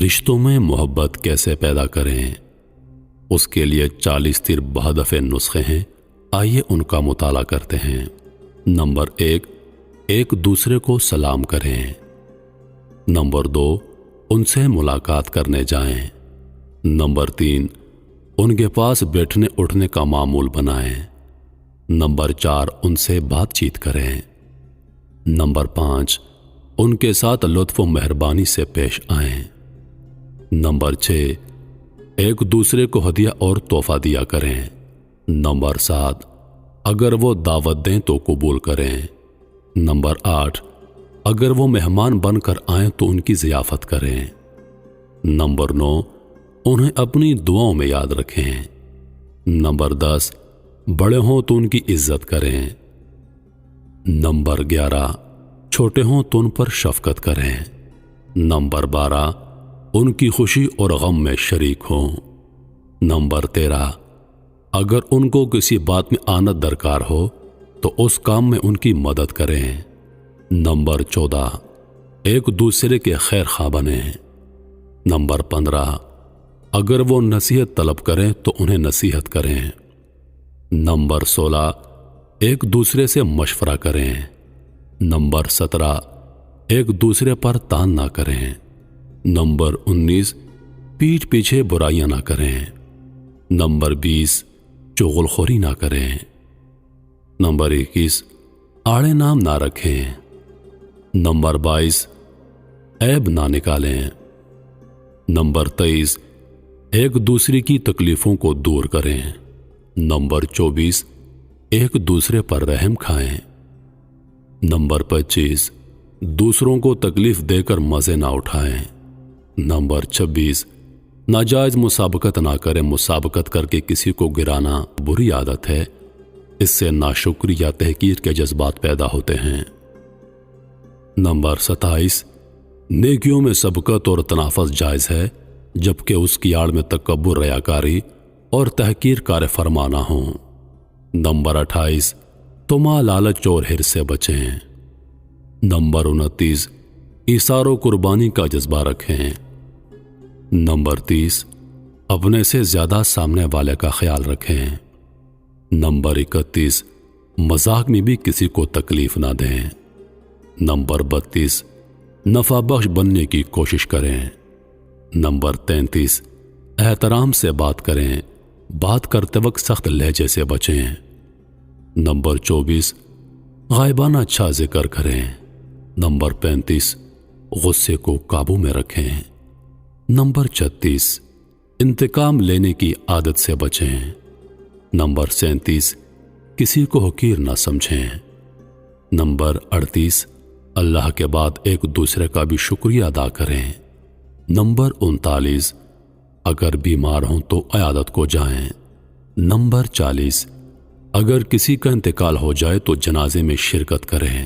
رشتوں میں محبت کیسے پیدا کریں، اس کے لیے 40 بہدف نسخے ہیں، آئیے ان کا مطالعہ کرتے ہیں۔ نمبر 1، ایک دوسرے کو سلام کریں۔ نمبر 2، ان سے ملاقات کرنے جائیں۔ نمبر 3، ان کے پاس بیٹھنے اٹھنے کا معمول بنائیں۔ نمبر 4، ان سے بات چیت کریں۔ نمبر 5، ان کے ساتھ لطف و مہربانی سے پیش آئیں۔ نمبر 6، ایک دوسرے کو ہدیہ اور تحفہ دیا کریں۔ نمبر 7، اگر وہ دعوت دیں تو قبول کریں۔ نمبر 8، اگر وہ مہمان بن کر آئیں تو ان کی ضیافت کریں۔ نمبر 9، انہیں اپنی دعاؤں میں یاد رکھیں۔ نمبر 10، بڑے ہوں تو ان کی عزت کریں۔ نمبر 11، چھوٹے ہوں تو ان پر شفقت کریں۔ نمبر 12، ان کی خوشی اور غم میں شریک ہوں۔ نمبر 13، اگر ان کو کسی بات میں آنت درکار ہو تو اس کام میں ان کی مدد کریں۔ نمبر 14، ایک دوسرے کے خیر خواہ بنیں۔ نمبر 15، اگر وہ نصیحت طلب کریں تو انہیں نصیحت کریں۔ نمبر 16، ایک دوسرے سے مشورہ کریں۔ نمبر 17، ایک دوسرے پر تان نہ کریں۔ نمبر 19، پیٹھ پیچھے برائیاں نہ کریں۔ نمبر 20، چغلخوری نہ کریں۔ نمبر 21، آڑے نام نہ رکھیں۔ نمبر 22، عیب نہ نکالیں۔ نمبر 23، ایک دوسرے کی تکلیفوں کو دور کریں۔ نمبر 24، ایک دوسرے پر رحم کھائیں۔ نمبر 25، دوسروں کو تکلیف دے کر مزے نہ اٹھائیں۔ نمبر 26، ناجائز مسابقت نہ کریں۔ مسابقت کر کے کسی کو گرانا بری عادت ہے، اس سے ناشکری یا تحقیر کے جذبات پیدا ہوتے ہیں۔ نمبر 27، نیکیوں میں سبقت اور تنافس جائز ہے، جبکہ اس کی آڑ میں تکبر، ریاکاری اور تحقیر کار فرما نہ ہوں۔ نمبر 28، طمع، لالچ اور حرص سے بچیں۔ نمبر 29، ایثار و قربانی کا جذبہ رکھیں۔ نمبر 30، اپنے سے زیادہ سامنے والے کا خیال رکھیں۔ نمبر 31، مذاق میں بھی کسی کو تکلیف نہ دیں۔ نمبر 32، نفع بخش بننے کی کوشش کریں۔ نمبر 33، احترام سے بات کریں، بات کرتے وقت سخت لہجے سے بچیں۔ نمبر 24، غائبانہ اچھا ذکر کریں۔ نمبر 35، غصے کو قابو میں رکھیں۔ نمبر 36، انتقام لینے کی عادت سے بچیں۔ نمبر 37، کسی کو حقیر نہ سمجھیں۔ نمبر 38، اللہ کے بعد ایک دوسرے کا بھی شکریہ ادا کریں۔ نمبر 39، اگر بیمار ہوں تو عیادت کو جائیں۔ نمبر 40، اگر کسی کا انتقال ہو جائے تو جنازے میں شرکت کریں۔